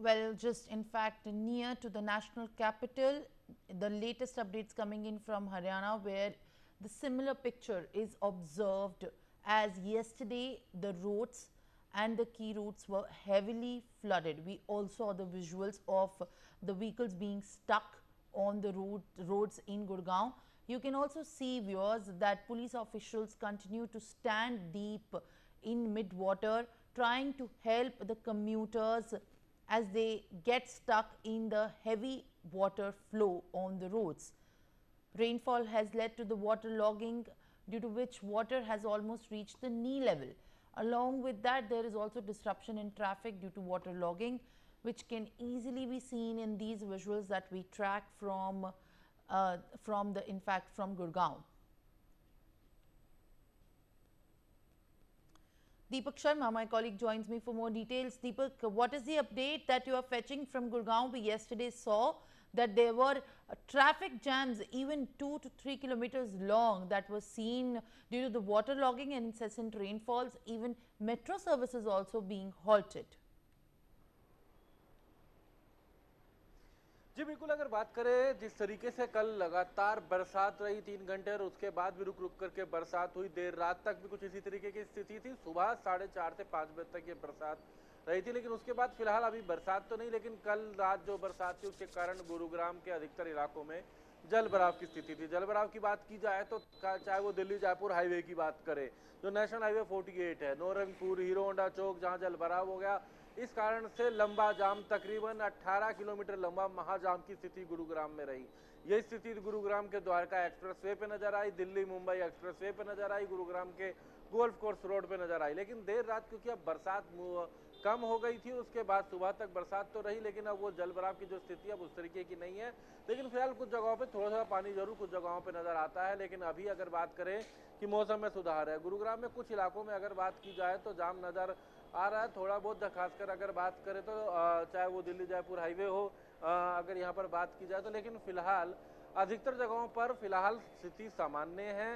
Well, just in fact near to the national capital, the latest updates coming in from Haryana, where the similar picture is observed as yesterday the roads and the key routes were heavily flooded. We also saw the visuals of the vehicles being stuck on the roads in Gurgaon. You can also see, viewers, that police officials continue to stand deep in mid-water, trying to help the commuters as they get stuck in the heavy water flow on the roads. Rainfall has led to the water logging, due to which water has almost reached the knee level. Along with that, there is also disruption in traffic due to water logging, which can easily be seen in these visuals that we track from Gurgaon. Deepak Sharma, my colleague, joins me for more details. Deepak, what is the update that you are fetching from Gurgaon? We yesterday saw that there were traffic jams even 2 to 3 kilometers long that was seen due to the water logging and incessant rainfalls. Even metro services also being halted. जी बिल्कुल, अगर बात करें जिस तरीके से कल लगातार बरसात रही 3 घंटे और उसके बाद भी रुक रुक करके बरसात हुई, देर रात तक भी कुछ इसी तरीके की स्थिति थी। सुबह 4:30 से 5 बजे तक ये बरसात रही थी, लेकिन उसके बाद फिलहाल अभी बरसात तो नहीं, लेकिन कल रात जो बरसात थी उसके कारण गुरुग्राम के अधिकतर इलाकों में जल भराव की स्थिति थी। जल भराव की बात की जाए तो चाहे वो दिल्ली जयपुर हाईवे की बात करें, जो नेशनल हाईवे 48 है, नौरंगपुर हीरो होंडा चौक, जहां जल भराव हो गया, इस कारण से लंबा जाम, तकरीबन 18 किलोमीटर लंबा महाजाम की स्थिति गुरुग्राम में रही। यही स्थिति गुरुग्राम के द्वारका एक्सप्रेसवे पे नजर आई, दिल्ली मुंबई एक्सप्रेसवे पे नजर आई, गुरुग्राम के गोल्फ कोर्स रोड पे नजर आई। लेकिन देर रात क्योंकि अब बरसात कम हो गई थी, उसके बाद सुबह तक बरसात तो रही, लेकिन अब वो जल भराव की जो स्थिति अब उस तरीके की नहीं है। लेकिन फिलहाल कुछ जगहों पे थोड़ा थोड़ा पानी जरूर कुछ जगहों पे नजर आता है। लेकिन अभी अगर बात करें कि मौसम में सुधार है, गुरुग्राम में कुछ इलाकों में अगर बात की जाए तो जाम नजर आ रहा है थोड़ा बहुत। खासकर अगर बात करें तो चाहे वो दिल्ली जयपुर हाईवे हो, अगर यहाँ पर बात की जाए तो, लेकिन फिलहाल अधिकतर जगहों पर फिलहाल स्थिति सामान्य है।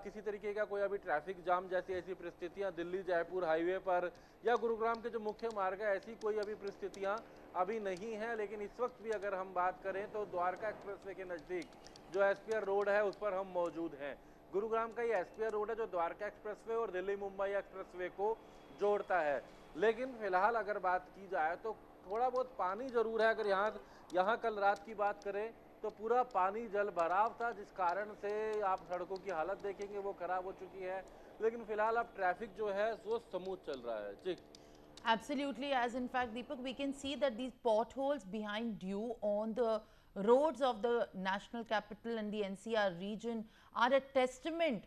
किसी तरीके का कोई अभी ट्रैफिक जाम जैसी ऐसी परिस्थितियां दिल्ली जयपुर हाईवे पर या गुरुग्राम के जो मुख्य मार्ग है, ऐसी कोई अभी परिस्थितियां अभी नहीं है। लेकिन इस वक्त भी अगर हम बात करें तो द्वारका एक्सप्रेसवे के नजदीक जो एसपीआर रोड है उस पर हम मौजूद हैं। गुरुग्राम का ये एसपीआर रोड है जो द्वारका एक्सप्रेसवे और दिल्ली मुंबई एक्सप्रेसवे को जोड़ता है। लेकिन फिलहाल अगर बात की जाए तो थोड़ा बहुत पानी जरूर है। अगर यहाँ कल रात की बात करें तो पूरा पानी जल भराव था, जिस कारण से आप सड़कों की हालत देखेंगे वो खराब हो चुकी है। लेकिन फिलहाल अब ट्रैफिक जो है वो स्मूथ चल रहा है। जी Absolutely, as in fact, Deepak, we can see that these potholes behind you on the roads of the national capital and the NCR region are a testament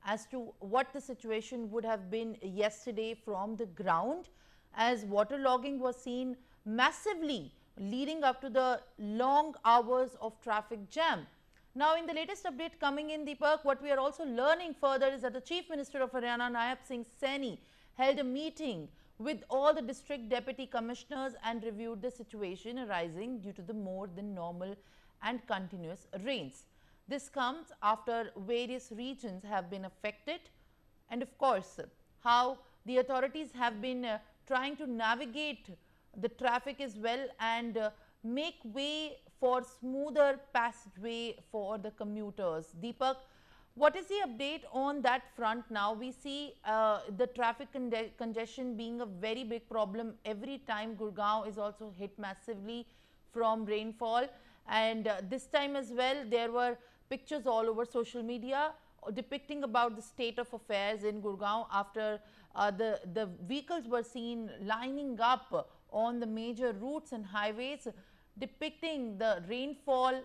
as to what the situation would have been yesterday from the ground, as water logging was seen massively leading up to the long hours of traffic jam. Now, in the latest update coming in, Deepak, what we are also learning further is that the Chief Minister of Haryana, Nayab Singh Saini, held a meeting with all the district deputy commissioners and reviewed the situation arising due to the more than normal and continuous rains. This comes after various regions have been affected, and of course, how the authorities have been trying to navigate the traffic as well and make way for smoother passageway for the commuters. Deepak, what is the update on that front now? We see the traffic congestion being a very big problem every time Gurgaon is also hit massively from rainfall, and this time as well there were pictures all over social media depicting about the state of affairs in Gurgaon after the vehicles were seen lining up on the major routes and highways, depicting the rainfall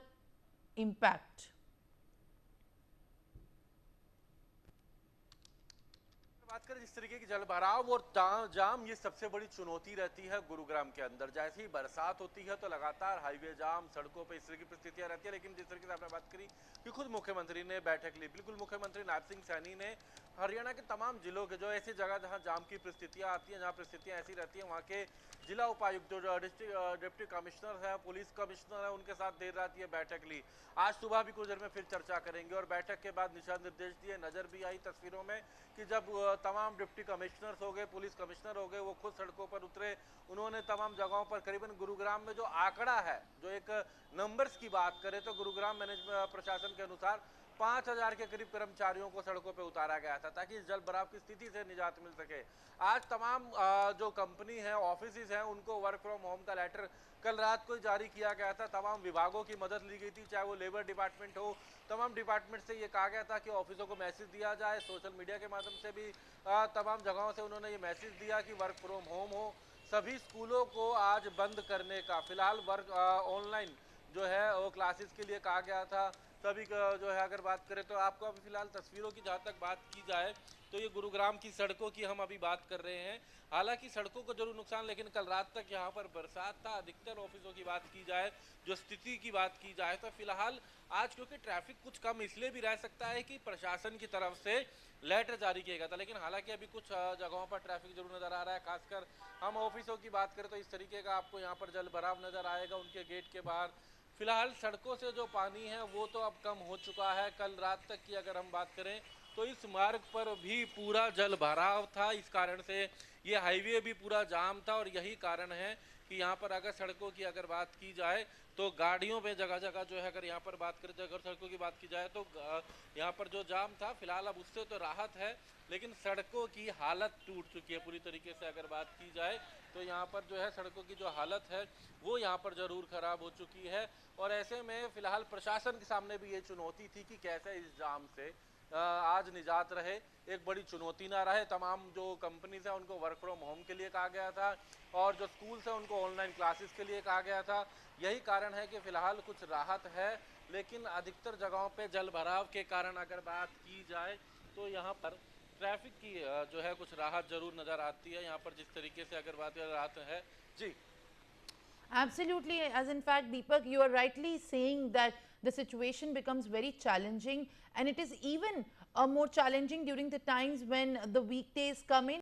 impact. बात करें जिस तरीके की जल भराव और जाम, ये सबसे बड़ी चुनौती रहती है गुरुग्राम के अंदर। जैसे ही बरसात होती है तो लगातार हाईवे जाम, सड़कों पे इस तरह की परिस्थितियां रहती है। लेकिन जिस तरीके से आपने बात करी कि खुद मुख्यमंत्री ने बैठक ली, बिल्कुल मुख्यमंत्री नायब सिंह सैनी ने हरियाणा के तमाम जिलों के जो ऐसी जगह जहां जाम की परिस्थितियां आती हैं, जहां परिस्थितियां ऐसी रहती हैं, वहां के जिला उपायुक्त जो डिस्ट्रिक्ट डिप्टी कमिश्नर है, पुलिस कमिश्नर है, उनके साथ देर रात ये बैठक ली। आज सुबह भी कुछ देर में फिर चर्चा करेंगे और बैठक के बाद दिशा निर्देश दिए। नजर भी आई तस्वीरों में कि जब तमाम डिप्टी कमिश्नर्स हो गए, पुलिस कमिश्नर हो गए, वो खुद सड़कों पर उतरे। उन्होंने तमाम जगहों पर करीबन गुरुग्राम में जो आंकड़ा है, जो एक नंबर्स की बात करें तो गुरुग्राम मैनेजमेंट प्रशासन के अनुसार 5000 के करीब कर्मचारियों को सड़कों पर उतारा गया था ताकि इस जल भराव की स्थिति से निजात मिल सके। आज तमाम जो कंपनी है, ऑफिस हैं, उनको वर्क फ्रॉम होम का लेटर कल रात को जारी किया गया था। तमाम विभागों की मदद ली गई थी, चाहे वो लेबर डिपार्टमेंट हो। तमाम डिपार्टमेंट से ये कहा गया था कि ऑफिसों को मैसेज दिया जाए। सोशल मीडिया के माध्यम से भी तमाम जगहों से उन्होंने ये मैसेज दिया कि वर्क फ्रॉम होम हो। सभी स्कूलों को आज बंद करने का, फिलहाल वर्क ऑनलाइन जो है वो क्लासेस के लिए कहा गया था। सभी जो है अगर बात करें तो आपको अभी फिलहाल तस्वीरों की जहाँ तक बात की जाए तो ये गुरुग्राम की सड़कों की हम अभी बात कर रहे हैं। हालांकि सड़कों को जरूर नुकसान, लेकिन कल रात तक यहाँ पर बरसात था। अधिकतर ऑफिसों की बात की जाए, जो स्थिति की बात की जाए तो फिलहाल आज क्योंकि ट्रैफिक कुछ कम इसलिए भी रह सकता है कि प्रशासन की तरफ से लेटर जारी किया गया था, लेकिन हालांकि अभी कुछ जगहों पर ट्रैफिक जरूर नजर आ रहा है। खासकर हम ऑफिसों की बात करें तो इस तरीके का आपको यहाँ पर जल भराव नजर आएगा उनके गेट के बाहर। फिलहाल सड़कों से जो पानी है वो तो अब कम हो चुका है। कल रात तक की अगर हम बात करें तो इस मार्ग पर भी पूरा जल भराव था। इस कारण से ये हाईवे भी पूरा जाम था और यही कारण है कि यहाँ पर अगर सड़कों की अगर बात की जाए तो गाड़ियों पे जगह जगह जो है, अगर यहाँ पर बात करें तो अगर सड़कों की बात की जाए तो यहाँ पर जो जाम था फिलहाल अब उससे तो राहत है, लेकिन सड़कों की हालत टूट चुकी है पूरी तरीके से। अगर बात की जाए तो यहाँ पर जो है सड़कों की जो हालत है वो यहाँ पर ज़रूर ख़राब हो चुकी है। और ऐसे में फ़िलहाल प्रशासन के सामने भी ये चुनौती थी कि कैसे इस जाम से आज निजात रहे, एक बड़ी चुनौती ना रहे। तमाम जो कंपनीज हैं उनको वर्क फ्रॉम होम के लिए कहा गया था और जो स्कूल्स हैं उनको ऑनलाइन क्लासेस के लिए कहा गया था। यही कारण है कि फ़िलहाल कुछ राहत है, लेकिन अधिकतर जगहों पे जल भराव के कारण अगर बात की जाए तो यहाँ पर ट्रैफिक की जो है कुछ राहत जरूर नज़र आती है। यहाँ पर जिस तरीके से अगर बात राहत है जी। Absolutely, as in fact, Deepak, you are rightly saying that the situation becomes very challenging, and it is even more challenging during the times when the weekdays come in.